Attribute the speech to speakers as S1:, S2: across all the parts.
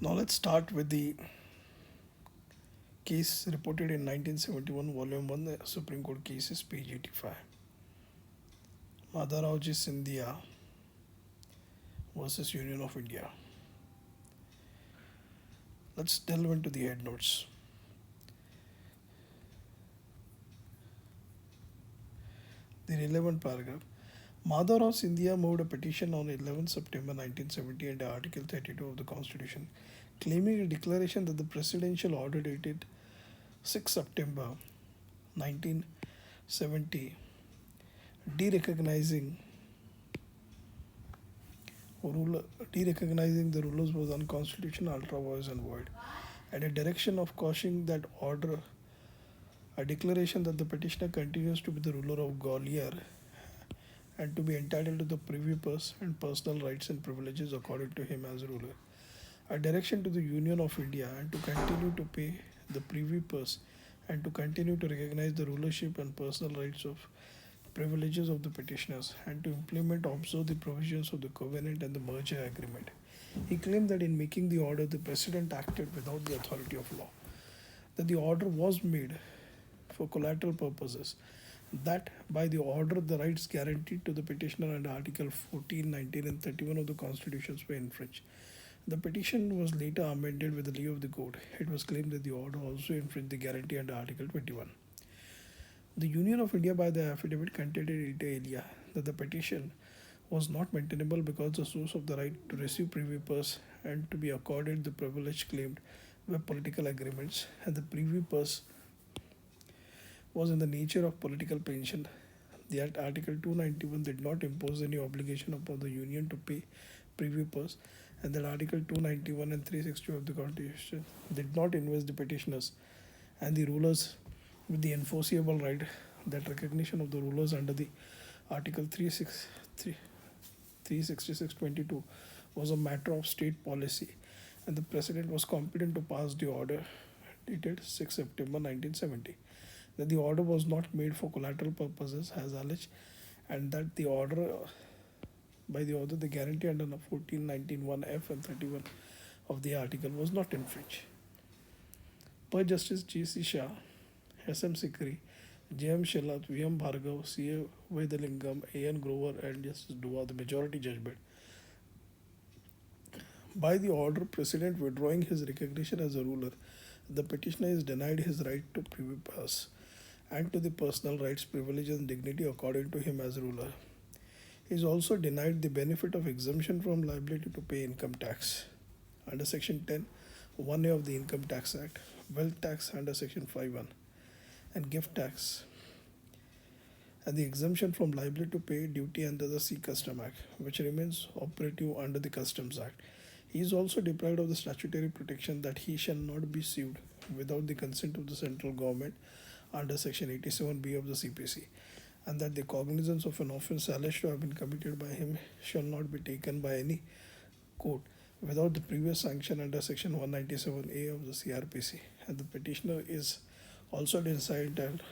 S1: Now let's start with the case reported in 1971, Volume 1, the Supreme Court cases, page 85. Madhao Roa Scindia versus Union of India. Let's delve into the head notes. The relevant paragraph. Madhao Roa Scindia moved a petition on 11 September 1970 under Article 32 of the Constitution, claiming a declaration that the presidential order dated 6 September 1970 derecognizing derecognizing the rulers was unconstitutional, ultra vires and void, and a direction of quashing that order, a declaration that the petitioner continues to be the ruler of Gwalior and to be entitled to the privy purse and personal rights and privileges according to him as ruler, a direction to the Union of India and to continue to pay the privy purse and to continue to recognize the rulership and personal rights of privileges of the petitioners and to implement observe the provisions of the covenant and the merger agreement. He claimed that in making the order, the president acted without the authority of law, that the order was made for collateral purposes, that by the order the rights guaranteed to the petitioner under Article 14, 19 and 31 of the constitutions were infringed. The petition was later amended with the leave of the court. It was claimed that the order also infringed the guarantee under Article 21. The Union of India by the affidavit contained inter alia that the petition was not maintainable because the source of the right to receive privy purse and to be accorded the privilege claimed were political agreements, and the privy purse was in the nature of political pension. The Article 291 did not impose any obligation upon the Union to pay privy purse, and that Article 291 and 360 of the Constitution did not invest the petitioners and the rulers with the enforceable right that recognition of the rulers under the Article 366(22) was a matter of state policy, and the President was competent to pass the order dated 6 September 1970. That the order was not made for collateral purposes as alleged, and that the order the guarantee under 14, 19, 1F and 31 of the article was not infringed. Per Justice J.C. Shah, S.M. Sikri, J.M. Shelat, V.M. Bhargav, C.A. Vedalingam, A.N. Grover and Justice Dua, the majority judgment. By the order, President withdrawing his recognition as a ruler, the petitioner is denied his right to privy purse and to the personal rights, privileges and dignity according to him as ruler. He is also denied the benefit of exemption from liability to pay income tax under Section 10, 1A of the Income Tax Act, wealth tax under Section 5(1), and gift tax, and the exemption from liability to pay duty under the Sea Custom Act, which remains operative under the Customs Act. He is also deprived of the statutory protection that he shall not be sued without the consent of the central government under Section 87B of the CPC, and that the cognizance of an offence alleged to have been committed by him shall not be taken by any court without the previous sanction under Section 197A of the CRPC, and the petitioner is also entitled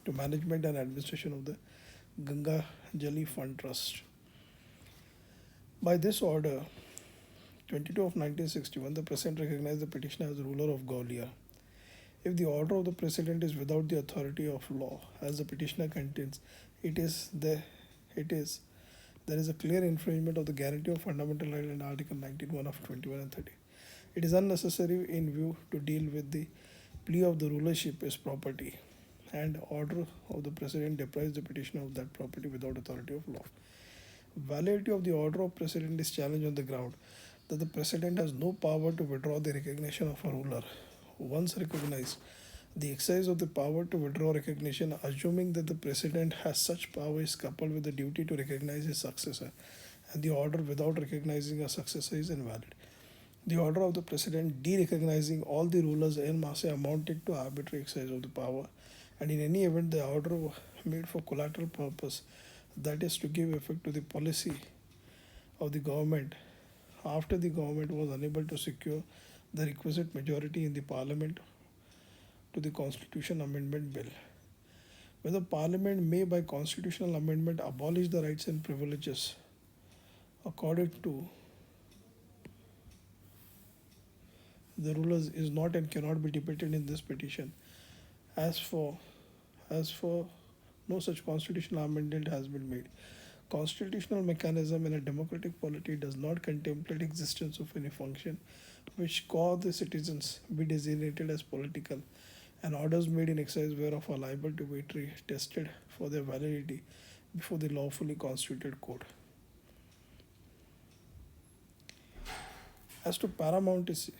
S1: to management and administration of the Ganga Jali Fund Trust. By this order, 22 of 1961, the President recognized the petitioner as ruler of Gwalior. If the order of the President is without the authority of law, as the petitioner contends, there is a clear infringement of the guarantee of fundamental right in Article 19(1) of 21 and 30. It is unnecessary in view to deal with the plea of the rulership is property, and order of the President deprives the petitioner of that property without authority of law. Validity of the order of President is challenged on the ground that the President has no power to withdraw the recognition of a ruler. Once recognized, the exercise of the power to withdraw recognition, assuming that the President has such power, is coupled with the duty to recognize his successor, and the order without recognizing a successor is invalid. The order of the President derecognizing all the rulers en masse amounted to arbitrary exercise of the power, and in any event the order made for collateral purpose, that is to give effect to the policy of the government after the government was unable to secure the requisite majority in the Parliament to the Constitution Amendment Bill. Whether Parliament may by constitutional amendment abolish the rights and privileges accorded to the rulers is not and cannot be debated in this petition. As for as for no such constitutional amendment has been made. Constitutional mechanism in a democratic polity does not contemplate existence of any function which cause the citizens be designated as political, and orders made in exercise whereof are liable to be tested for their validity before the lawfully constituted court. As to paramountcy,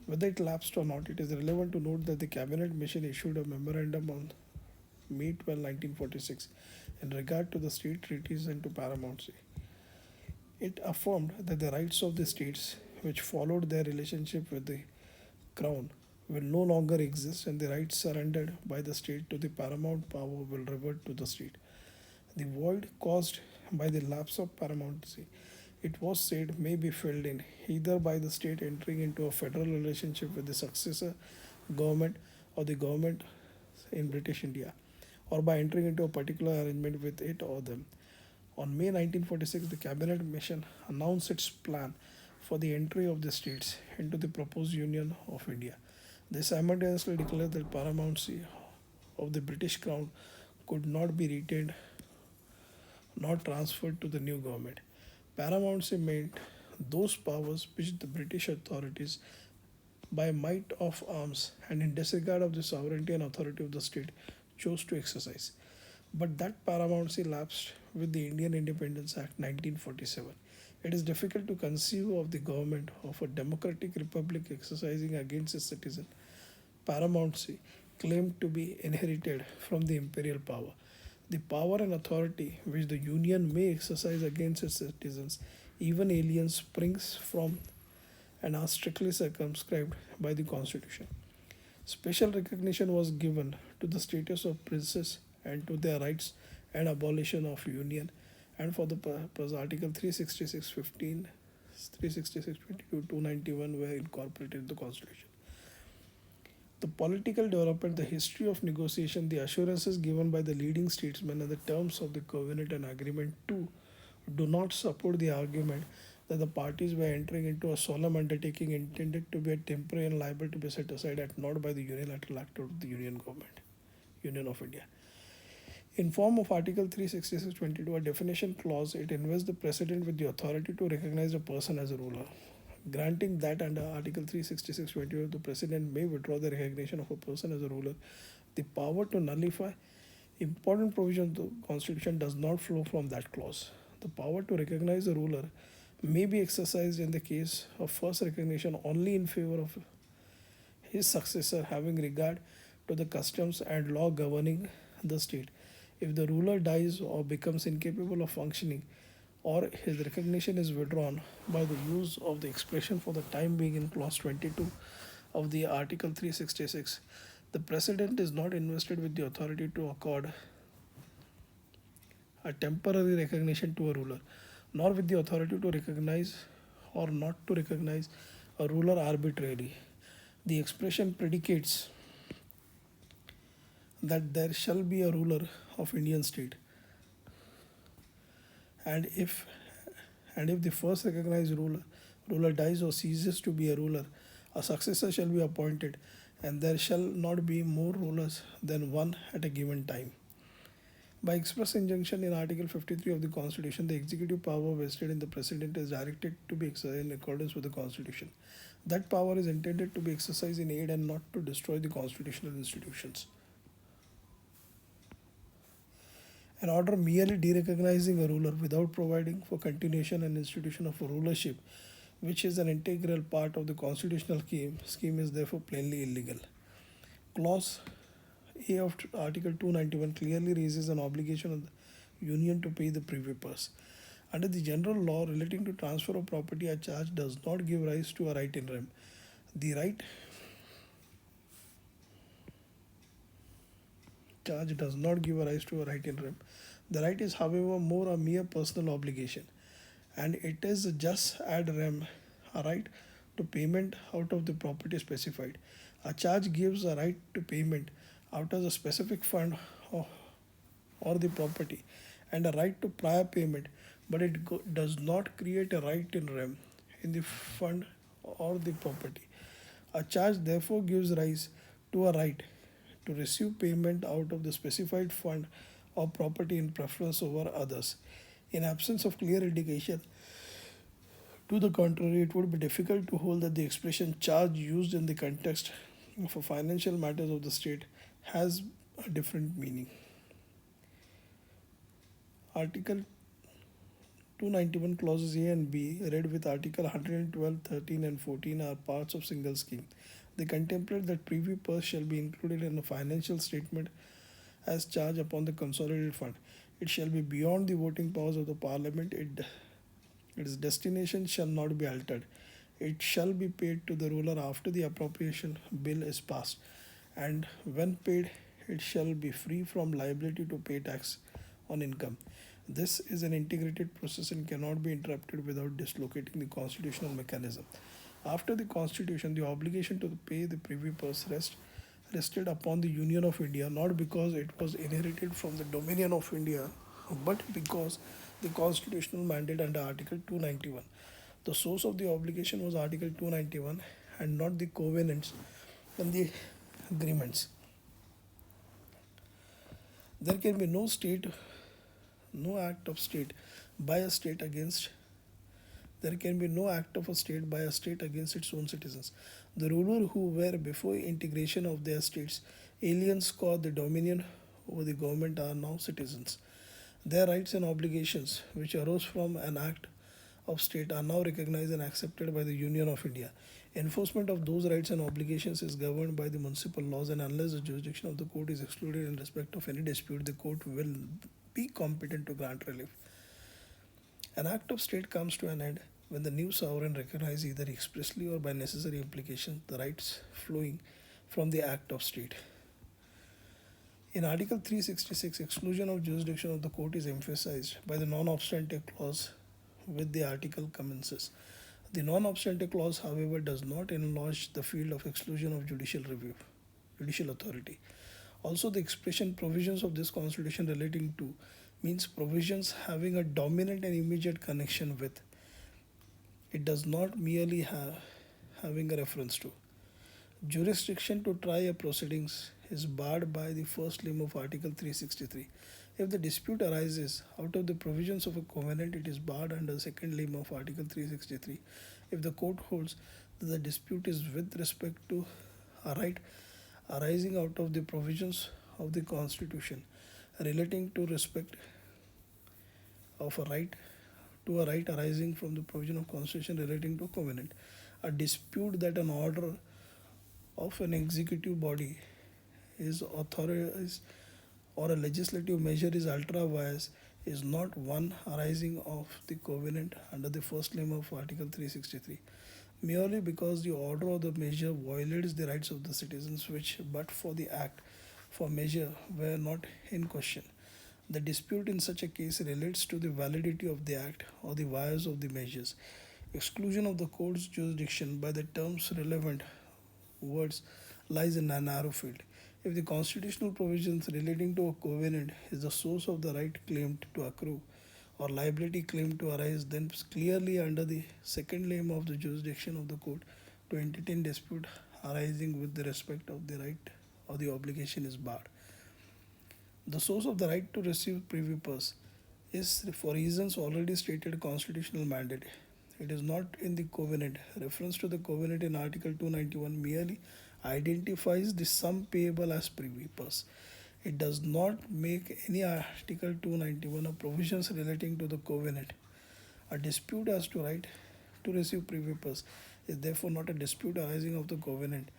S1: whether it lapsed or not, it is relevant to note that the Cabinet Mission issued a memorandum on May 12, 1946 in regard to the state treaties and to paramountcy. It affirmed that the rights of the states which followed their relationship with the crown will no longer exist, and the rights surrendered by the state to the paramount power will revert to the state. The void caused by the lapse of paramountcy, it was said, may be filled in either by the state entering into a federal relationship with the successor government or the government in British India, or by entering into a particular arrangement with it or them. On May 1946, the Cabinet Mission announced its plan for the entry of the states into the proposed Union of India. They simultaneously declared that paramountcy of the British Crown could not be retained nor transferred to the new government. Paramountcy meant those powers which the British authorities, by might of arms and in disregard of the sovereignty and authority of the state, chose to exercise. But that paramountcy lapsed with the Indian Independence Act 1947. It is difficult to conceive of the government of a democratic republic exercising against its citizen paramountcy claimed to be inherited from the imperial power. The power and authority which the Union may exercise against its citizens, even aliens, springs from and are strictly circumscribed by the Constitution. Special recognition was given to the status of princes and to their rights and abolition of union, and for the purpose Article 366.15, 366.22, 291 were incorporated in the Constitution. The political development, the history of negotiation, the assurances given by the leading statesmen, and the terms of the covenant and agreement too do not support the argument that the parties were entering into a solemn undertaking intended to be a temporary and liable to be set aside at not by the unilateral act of the Union Government, Union of India. In form of Article 366.22, a definition clause, it invests the President with the authority to recognize a person as a ruler. Granting that under Article 366.22, the President may withdraw the recognition of a person as a ruler, the power to nullify important provisions of the Constitution does not flow from that clause. The power to recognize a ruler may be exercised in the case of first recognition only in favor of his successor, having regard to the customs and law governing the state. If the ruler dies or becomes incapable of functioning, or his recognition is withdrawn by the use of the expression for the time being in clause 22 of the Article 366, the President is not invested with the authority to accord a temporary recognition to a ruler, nor with the authority to recognize or not to recognize a ruler arbitrarily. The expression predicates that there shall be a ruler of Indian state, and if the first recognized ruler dies or ceases to be a ruler, a successor shall be appointed, and there shall not be more rulers than one at a given time. By express injunction in Article 53 of the Constitution, the executive power vested in the President is directed to be exercised in accordance with the Constitution. That power is intended to be exercised in aid and not to destroy the constitutional institutions. An order merely derecognizing a ruler without providing for continuation and institution of a rulership, which is an integral part of the constitutional scheme is therefore plainly illegal. Clause A of Article 291 clearly raises an obligation on the Union to pay the Privy Purse. Under the general law relating to transfer of property, a charge does not give rise to a right in rem. The right charge does not give a rise to a right in rem. The right is, however, more a mere personal obligation, and it is just ad rem, a right to payment out of the property specified. A charge gives a right to payment out of a specific fund or the property, and a right to prior payment, but it does not create a right in rem in the fund or the property. A charge therefore gives rise to a right to receive payment out of the specified fund or property in preference over others. In absence of clear indication to the contrary, it would be difficult to hold that the expression charge used in the context of a financial matters of the state has a different meaning. Article 291 clauses A and B, read with Article 112, 13, and 14, are parts of single scheme. They contemplate that privy purse shall be included in a financial statement as charge upon the consolidated fund. It shall be beyond the voting powers of the Parliament. Its destination shall not be altered. It shall be paid to the ruler after the appropriation bill is passed, and when paid, it shall be free from liability to pay tax on income. This is an integrated process and cannot be interrupted without dislocating the constitutional mechanism. After the Constitution, the obligation to pay the privy purse rested upon the Union of India, not because it was inherited from the Dominion of India, but because the constitutional mandate under Article 291. The source of the obligation was Article 291 and not the covenants and the agreements. There can be no act of state by a state against there can be no act of a state by a state against its own citizens. The ruler who were before integration of their states aliens called the dominion over the government are now citizens. Their rights and obligations, which arose from an act of state, are now recognized and accepted by the Union of India. Enforcement of those rights and obligations is governed by the municipal laws, and unless the jurisdiction of the court is excluded in respect of any dispute, the court will be competent to grant relief. An act of state comes to an end when the new sovereign recognizes either expressly or by necessary implication the rights flowing from the act of state. In Article 366, exclusion of jurisdiction of the court is emphasized by the non obstante clause with the article commences. The non obstante clause, however, does not enlarge the field of exclusion of judicial authority. Also, the expression provisions of this constitution relating to means provisions having a dominant and immediate connection with. It does not merely have having a reference to. Jurisdiction to try a proceedings is barred by the first limb of Article 363. If the dispute arises out of the provisions of a covenant, it is barred under the second limb of Article 363. If the court holds that the dispute is with respect to a right arising out of the provisions of the Constitution relating to respect of a right arising from the provision of Constitution relating to covenant, a dispute that an order of an executive body is authorized or a legislative measure is ultra vires is not one arising of the covenant under the first limb of Article 363, merely because the order of the measure violates the rights of the citizens which but for the act for measure were not in question. The dispute in such a case relates to the validity of the act or the wires of the measures. Exclusion of the court's jurisdiction by the terms relevant words lies in a narrow field. If the constitutional provisions relating to a covenant is the source of the right claimed to accrue or liability claimed to arise, then clearly under the second limb of the jurisdiction of the court to entertain dispute arising with the respect of the right or the obligation is barred. The source of the right to receive privy purse is for reasons already stated constitutional mandate. It is not in the covenant. Reference to the covenant in Article 291 merely identifies the sum payable as privy purse. It does not make any Article 291 or provisions relating to the covenant. A dispute as to right to receive privy purse is therefore not a dispute arising of the covenant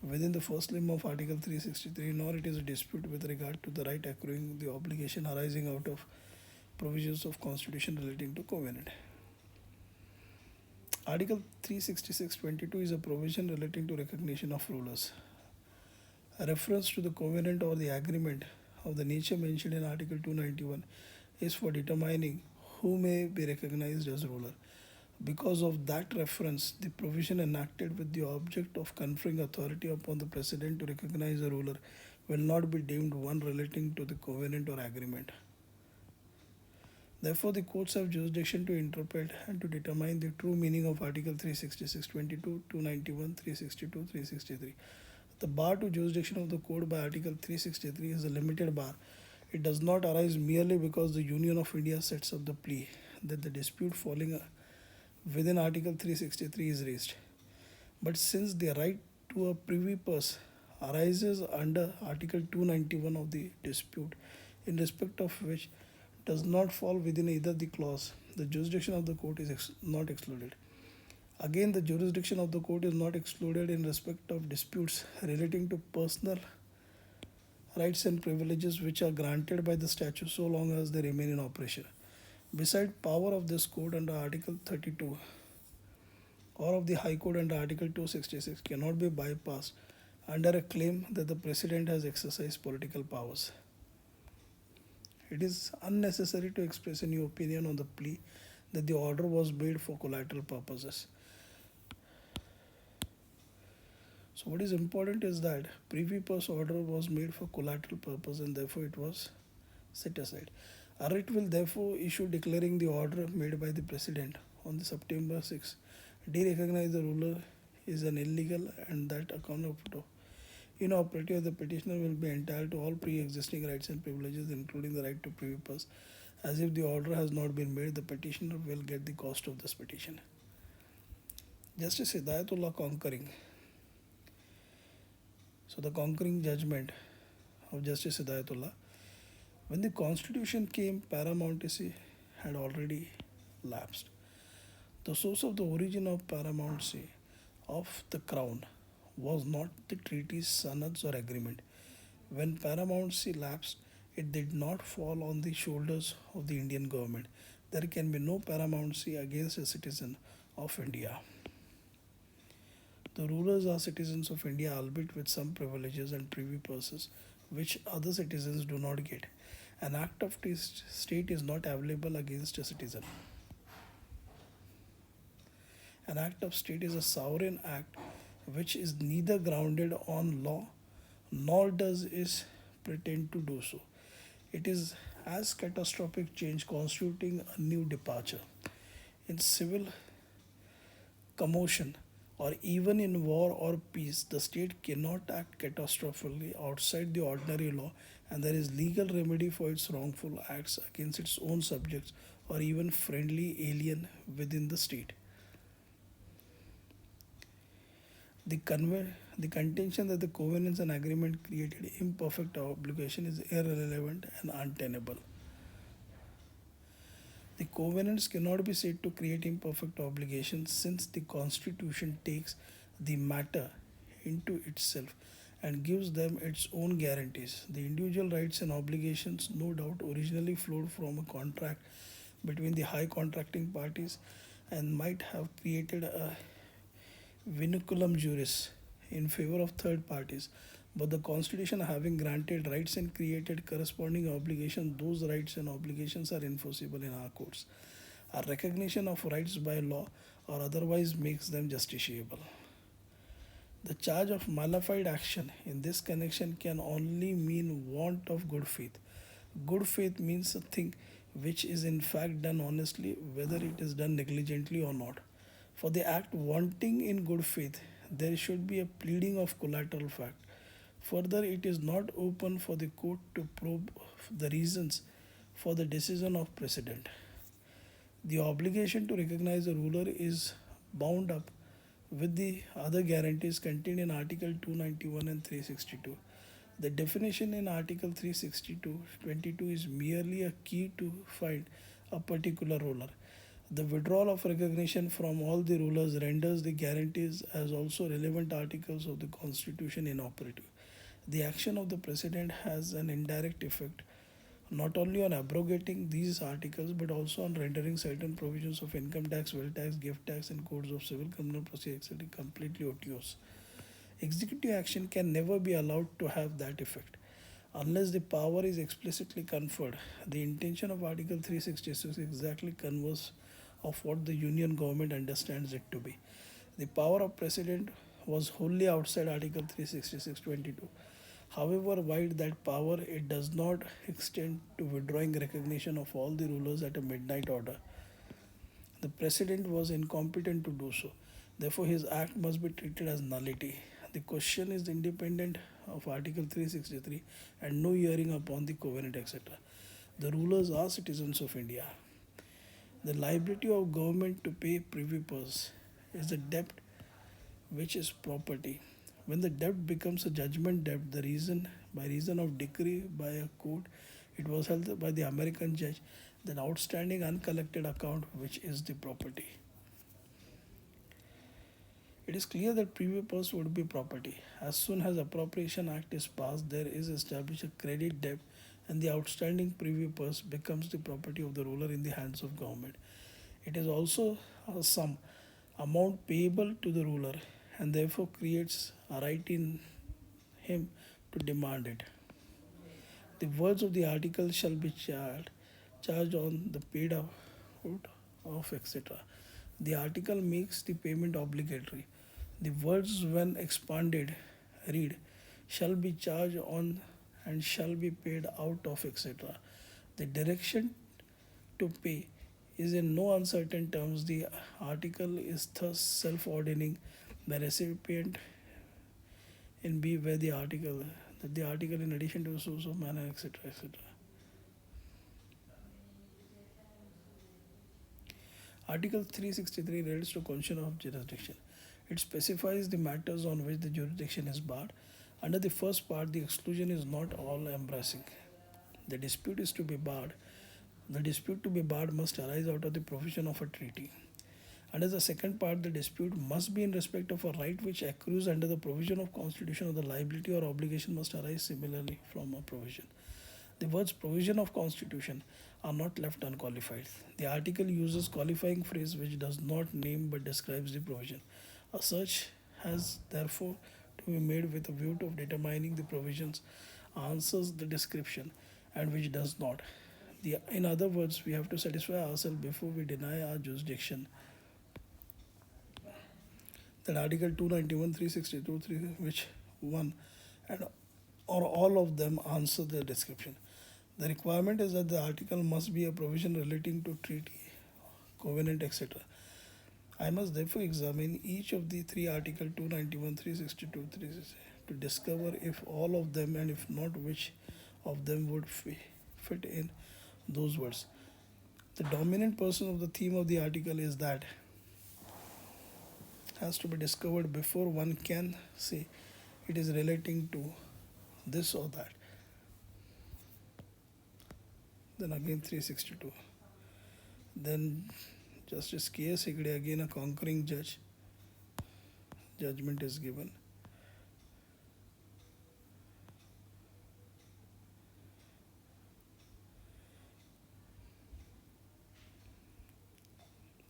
S1: within the first limb of Article 363, nor it is a dispute with regard to the right accruing the obligation arising out of provisions of Constitution relating to covenant. Article 366(22) is a provision relating to recognition of rulers. A reference to the covenant or the agreement of the nature mentioned in Article 291 is for determining who may be recognized as ruler. Because of that reference, the provision enacted with the object of conferring authority upon the President to recognize a ruler will not be deemed one relating to the covenant or agreement. Therefore, the courts have jurisdiction to interpret and to determine the true meaning of Article 366, 22, 291, 362, 363. The bar to jurisdiction of the court by Article 363 is a limited bar. It does not arise merely because the Union of India sets up the plea that the dispute falling within Article 363 is raised. But since the right to a privy purse arises under Article 291 of the dispute, in respect of which does not fall within either the clause, the jurisdiction of the court is not excluded. Again, the jurisdiction of the court is not excluded in respect of disputes relating to personal rights and privileges which are granted by the statute so long as they remain in operation. Besides, power of this court under Article 32 or of the High Court under Article 266 cannot be bypassed under a claim that the President has exercised political powers. It is unnecessary to express a new opinion on the plea that the order was made for collateral purposes. So, what is important is that Privy Purse order was made for collateral purpose and therefore it was set aside. A writ will therefore issue declaring the order made by the President on the September 6 de-recognize the ruler is an illegal and that account of inoperative the petitioner will be entitled to all pre-existing rights and privileges including the right to privy purse. As if the order has not been made, the petitioner will get the cost of this petition. Justice Hidayatullah concurring. So the conquering judgment of Justice Hidayatullah. When the constitution came, paramountcy had already lapsed. The source of the origin of paramountcy of the crown was not the treaties, sanads, or agreement. When paramountcy lapsed, it did not fall on the shoulders of the Indian government. There can be no paramountcy against a citizen of India. The rulers are citizens of India, albeit with some privileges and privy purses, which other citizens do not get. An act of state is not available against a citizen. An act of state is a sovereign act which is neither grounded on law nor does it pretend to do so. It is as catastrophic change constituting a new departure. In civil commotion or even in war or peace, the state cannot act catastrophically outside the ordinary law, and there is legal remedy for its wrongful acts against its own subjects or even friendly alien within the state. The contention that the covenants and agreement created imperfect obligation is irrelevant and untenable. The covenants cannot be said to create imperfect obligations since the Constitution takes the matter into itself and gives them its own guarantees. The individual rights and obligations, no doubt, originally flowed from a contract between the high contracting parties and might have created a vinculum juris in favor of third parties. But the Constitution having granted rights and created corresponding obligations, those rights and obligations are enforceable in our courts. A recognition of rights by law or otherwise makes them justiciable. The charge of malified action in this connection can only mean want of good faith. Good faith means a thing which is in fact done honestly, whether it is done negligently or not. For the act wanting in good faith, there should be a pleading of collateral fact. Further, it is not open for the court to probe the reasons for the decision of precedent. The obligation to recognize a ruler is bound up with the other guarantees contained in Article 291 and 362. The definition in Article 362 is merely a key to find a particular ruler. The withdrawal of recognition from all the rulers renders the guarantees as also relevant articles of the Constitution inoperative. The action of the President has an indirect effect not only on abrogating these articles but also on rendering certain provisions of income tax, wealth tax, gift tax, and codes of civil criminal procedure etc. completely odious. Executive action can never be allowed to have that effect unless the power is explicitly conferred. The intention of Article 366 is exactly converse of what the Union government understands it to be. The power of President was wholly outside Article 366(22). However wide that power, it does not extend to withdrawing recognition of all the rulers at a midnight order. The president was incompetent to do so. Therefore, his act must be treated as nullity. The question is independent of Article 363 and no hearing upon the covenant, etc. The rulers are citizens of India. The liability of government to pay privy purse is a debt which is property. When the debt becomes a judgment debt, the reason by reason of decree by a court, it was held by the American judge that outstanding uncollected account which is the property. It is clear that privy purse would be property. As soon as Appropriation Act is passed, there is established a credit debt and the outstanding privy purse becomes the property of the ruler in the hands of government. It is also a sum amount payable to the ruler and therefore creates a right in him to demand it. The words of the article shall be charged on the paid out of etc. The article makes the payment obligatory. The words when expanded read shall be charged on and shall be paid out of etc. The direction to pay is in no uncertain terms. The article is thus self-ordaining. The recipient in B where the article that the article in addition to source of manner etc etc. Article 363 relates to question of jurisdiction. It specifies the matters on which the jurisdiction is barred. Under the first part, the exclusion is not all embracing. The dispute is to be barred. The dispute to be barred must arise out of the provision of a treaty. Under the second part, the dispute must be in respect of a right which accrues under the provision of constitution, or the liability or obligation must arise similarly from a provision. The words provision of constitution are not left unqualified. The article uses qualifying phrase which does not name but describes the provision. A search has therefore to be made with a view of determining the provisions answers the description and which does not. In other words, we have to satisfy ourselves before we deny our jurisdiction that Article 291, 362, 3, which one and or all of them answer the description. The requirement is that the article must be a provision relating to treaty, covenant, etc. I must therefore examine each of the three Article 291, 362, 360 to discover if all of them and if not which of them would fit in those words. The dominant person of the theme of the article is that has to be discovered before one can say it is relating to this or that. Then again 362. Then Justice K.S. Hegde, again a conquering judge, judgment is given.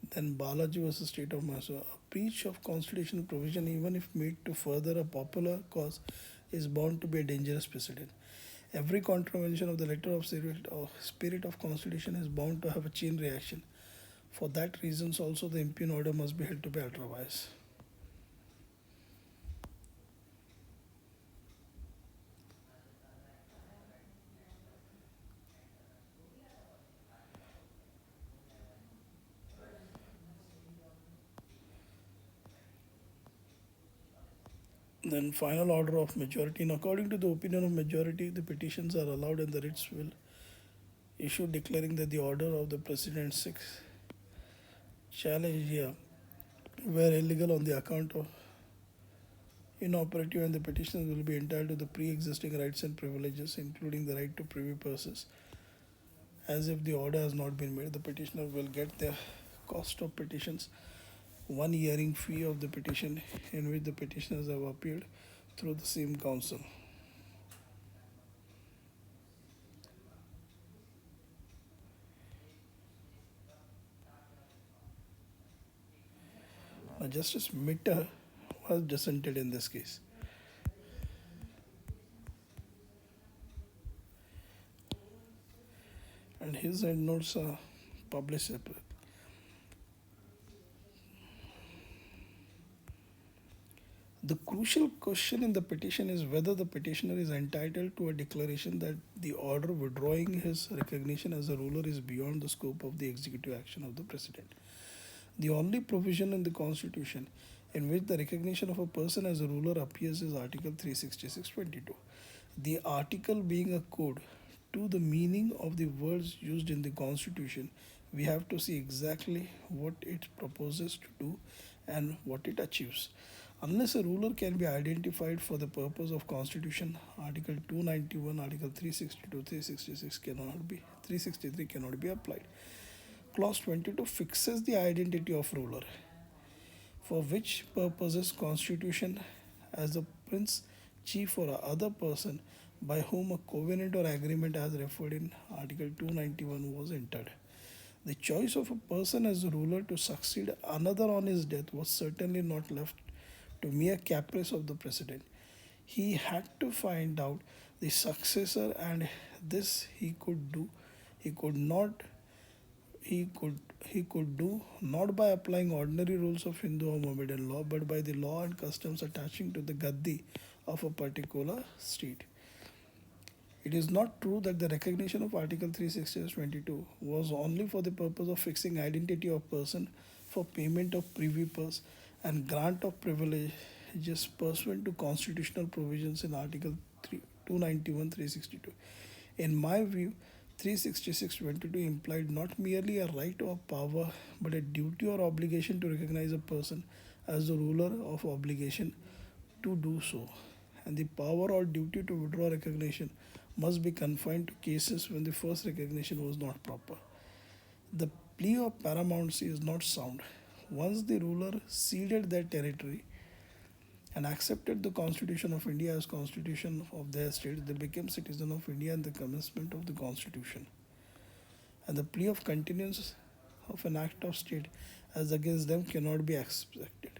S1: Then Balaji versus State of Mysore. A breach of constitutional provision, even if made to further a popular cause, is bound to be a dangerous precedent. Every contravention of the letter of spirit of constitution is bound to have a chain reaction. For that reasons also the impugn order must be held to be ultra vires. Then final order of majority. And according to the opinion of majority, the petitions are allowed and the writs will issue declaring that the order of the President 6 challenge here were illegal on the account of inoperative, and the petitioners will be entitled to the pre-existing rights and privileges including the right to privy purses. As if the order has not been made, the petitioner will get the cost of petitions, one hearing fee of the petition in which the petitioners have appealed through the same council. Now, Justice Mitter was dissented in this case. And his endnotes are published separately. The crucial question in the petition is whether the petitioner is entitled to a declaration that the order withdrawing his recognition as a ruler is beyond the scope of the executive action of the president. The only provision in the constitution in which the recognition of a person as a ruler appears is Article 366(22). The article being a code to the meaning of the words used in the constitution, we have to see exactly what it proposes to do and what it achieves. Unless a ruler can be identified for the purpose of constitution, Article 291, Article 362, 366 cannot be 363 cannot be applied. Clause 22 fixes the identity of ruler, for which purposes constitution as a prince, chief or other person by whom a covenant or agreement as referred in Article 291 was entered. The choice of a person as a ruler to succeed another on his death was certainly not left to mere caprice of the president. He had to find out the successor, and this he could do. He could not he could do not by applying ordinary rules of Hindu or Mohammedan law, but by the law and customs attaching to the gaddi of a particular state. It is not true that the recognition of Article 360-22 was only for the purpose of fixing identity of person for payment of privy purse and grant of privileges pursuant to constitutional provisions in Article 291 362. In my view, 366-22 implied not merely a right or power but a duty or obligation to recognize a person as the ruler of obligation to do so, and the power or duty to withdraw recognition must be confined to cases when the first recognition was not proper. The plea of paramountcy is not sound. Once the ruler ceded their territory and accepted the Constitution of India as constitution of their state, they became citizens of India in the commencement of the Constitution. And the plea of continuance of an act of state as against them cannot be accepted.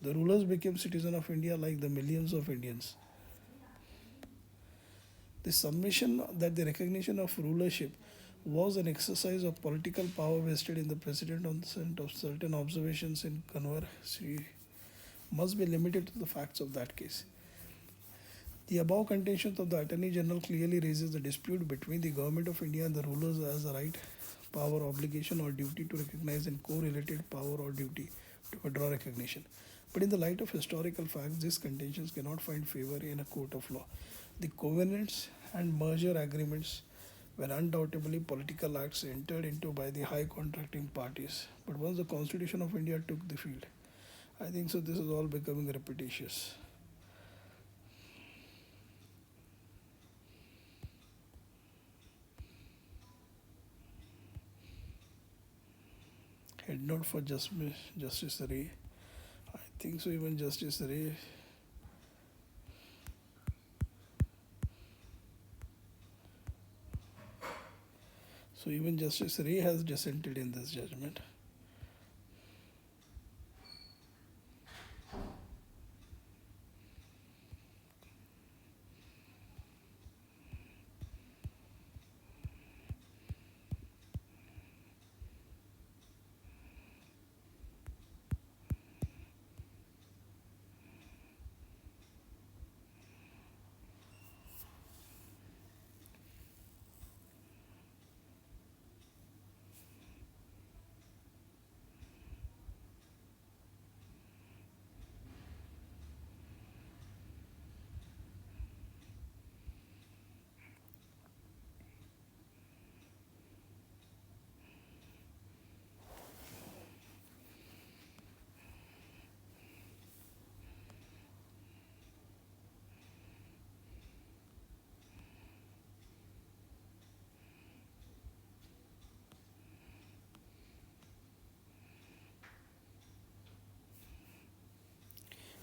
S1: The rulers became citizens of India like the millions of Indians. The submission that the recognition of rulership was an exercise of political power vested in the president on the scent of certain observations in controversy must be limited to the facts of that case. The above contentions of the Attorney General clearly raises the dispute between the Government of India and the rulers as a right, power, obligation, or duty to recognize and correlated power or duty to withdraw recognition. But in the light of historical facts, these contentions cannot find favor in a court of law. The covenants and merger agreements were undoubtedly political acts entered into by the high contracting parties. But once the Constitution of India took the field, I think so this is all becoming repetitious. Head note for Justice Ray. I think so even Justice Ray. So even Justice Ray has dissented in this judgment.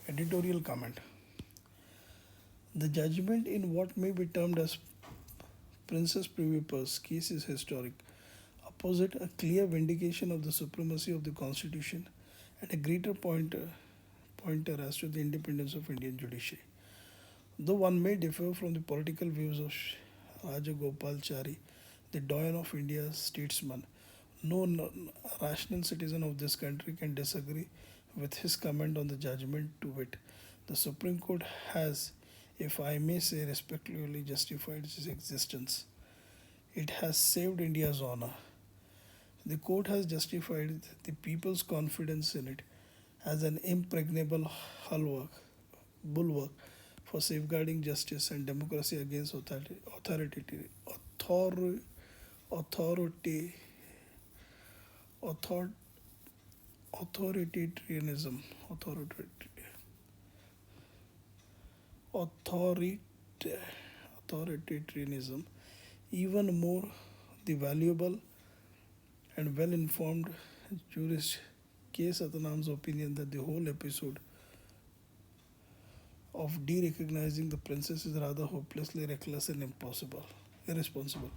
S1: Editorial comment. The judgment in what may be termed as Princess Privy Purse case is historic. Opposite a clear vindication of the supremacy of the Constitution and a greater pointer as to the independence of Indian judiciary. Though one may differ from the political views of Rajagopalachari, the doyen of India's statesman, no rational citizen of this country can disagree with his comment on the judgment to wit, the Supreme Court has, if I may say respectfully, justified its existence. It has saved India's honor. The court has justified the people's confidence in it as an impregnable bulwark for safeguarding justice and democracy against author, authority, author, authoritarianism, authority, authoritarianism. Even more, the valuable and well-informed jurist K. Satanam's opinion that the whole episode of de-recognizing the princess is rather hopelessly reckless and irresponsible.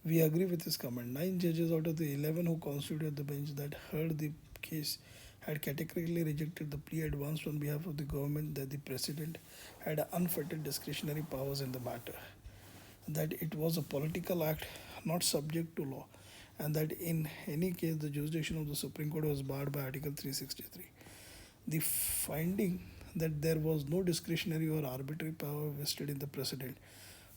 S1: We agree with his comment. 9 judges out of the 11 who constituted the bench that heard the case had categorically rejected the plea advanced on behalf of the government that the president had unfettered discretionary powers in the matter, that it was a political act not subject to law, and that in any case the jurisdiction of the Supreme Court was barred by Article 363. The finding that there was no discretionary or arbitrary power vested in the president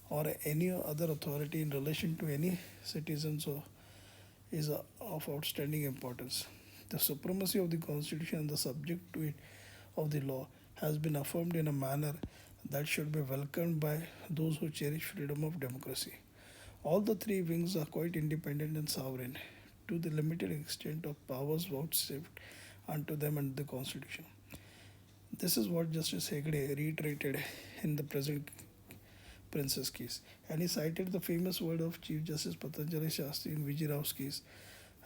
S1: or any other authority in relation to any citizens is of outstanding importance. The supremacy of the Constitution and the subject to it of the law has been affirmed in a manner that should be welcomed by those who cherish freedom of democracy. All the three wings are quite independent and sovereign to the limited extent of powers vouchsafed unto them under the Constitution. This is what Justice Hegde reiterated in the present Princess case, and he cited the famous word of Chief Justice Patanjali Shastri in Vijay Rao's case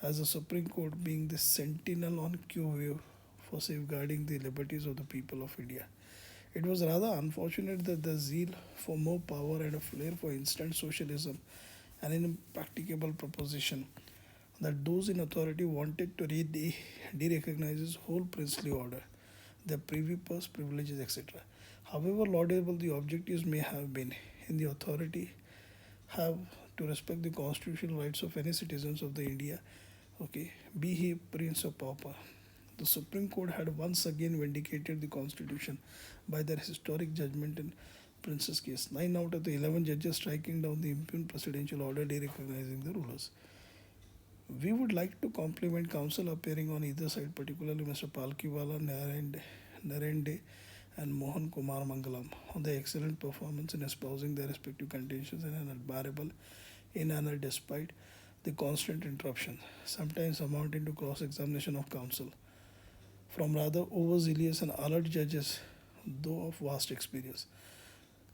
S1: as the Supreme Court being the sentinel on QV for safeguarding the liberties of the people of India. It was rather unfortunate that the zeal for more power and a flair for instant socialism, an impracticable proposition, that those in authority wanted to de-recognize his whole princely order, their privy purse, privileges, etc. However laudable the objectives may have been, in the authority have to respect the constitutional rights of any citizens of the India, okay, be he prince or pauper. The Supreme Court had once again vindicated the Constitution by their historic judgment in Princess case. 9 out of the 11 judges striking down the impugned presidential order de-recognizing the rulers. We would like to compliment counsel appearing on either side, particularly Mr. Palkiwala, Narende, and Mohan Kumar Mangalam, on their excellent performance in espousing their respective contentions in an admirable manner despite the constant interruptions, sometimes amounting to cross-examination of counsel, from rather overzealous and alert judges, though of vast experience.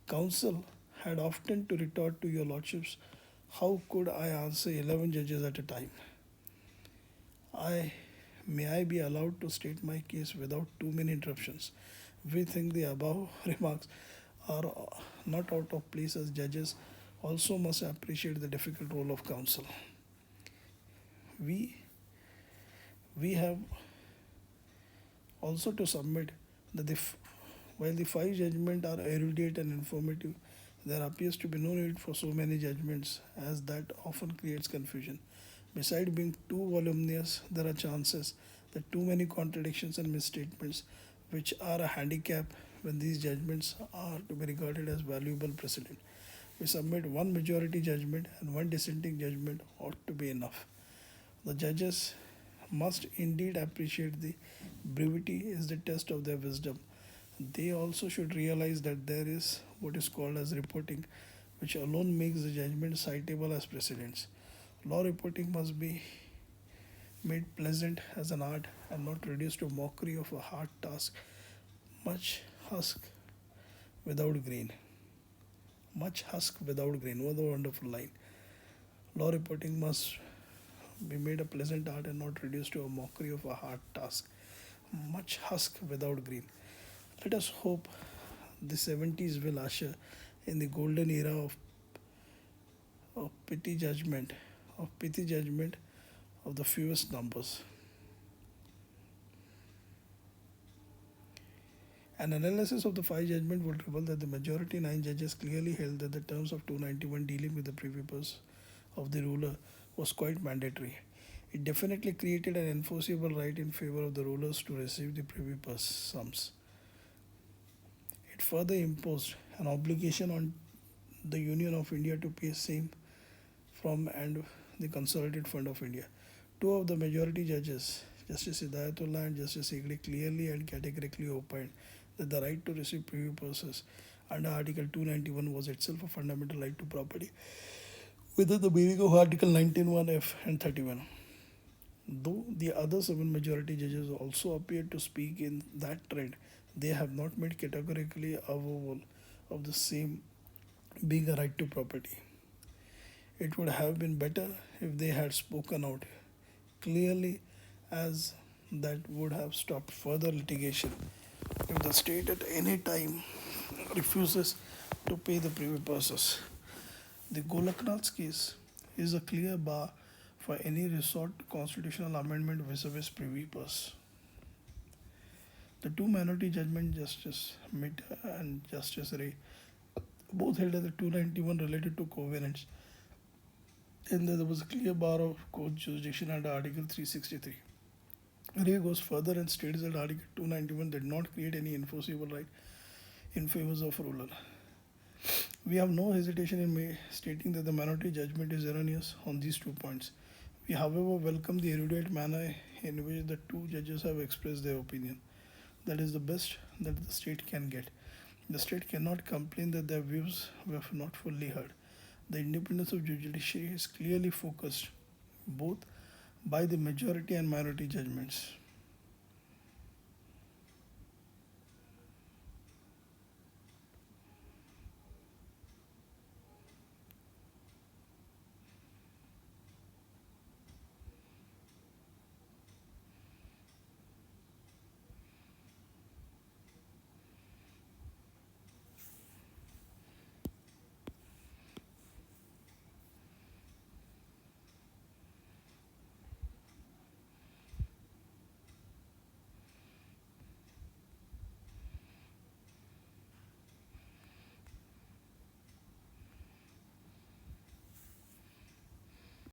S1: Counsel had often to retort to your lordships, how could I answer 11 judges at a time? I be allowed to state my case without too many interruptions. We think the above remarks are not out of place as judges also must appreciate the difficult role of counsel. We have also to submit that while the 5 judgments are erudite and informative, there appears to be no need for so many judgments as that often creates confusion. Besides being too voluminous, there are chances that too many contradictions and misstatements, which are a handicap when these judgments are to be regarded as valuable precedent. We submit one majority judgment and one dissenting judgment ought to be enough. The judges must indeed appreciate the brevity is the test of their wisdom. They also should realize that there is what is called as reporting, which alone makes the judgment citable as precedents. Law reporting must be made pleasant as an art and not reduced to mockery of a hard task. Much husk without grain. Much husk without grain. What a wonderful line. Law reporting must be made a pleasant art and not reduced to a mockery of a hard task. Much husk without grain. Let us hope the 70s will usher in the golden era of petty judgment, of the fewest numbers. An analysis of the 5 judgments would reveal that the majority 9 judges clearly held that the terms of 291 dealing with the privy purse of the ruler was quite mandatory. It definitely created an enforceable right in favor of the rulers to receive the privy purse sums. It further imposed an obligation on the Union of India to pay same from and the Consolidated Fund of India. Two of the majority judges, Justice Hidayatullah and Justice Hegde, clearly and categorically opined that the right to receive privy purses under Article 291 was itself a fundamental right to property within the meaning of Article 19(1)(f) and 31. Though the other seven majority judges also appeared to speak in that trend, they have not made categorically avowal of the same being a right to property. It would have been better if they had spoken out clearly, as that would have stopped further litigation. If the state at any time refuses to pay the privy purses, the Golaknath's case is a clear bar for any resort to constitutional amendment vis-a-vis privy purse. The two minority judgment, Justice Mehta and Justice Ray, both held that the 291 related to covenants and that there was a clear bar of court jurisdiction under Article 363. Ray goes further and states that Article 291 did not create any enforceable right in favor of ruler. We have no hesitation in stating that the minority judgment is erroneous on these 2 points. We, however, welcome the erudite manner in which the two judges have expressed their opinion. That is the best that the state can get. The state cannot complain that their views were not fully heard. The independence of judiciary is clearly focused both by the majority and minority judgments.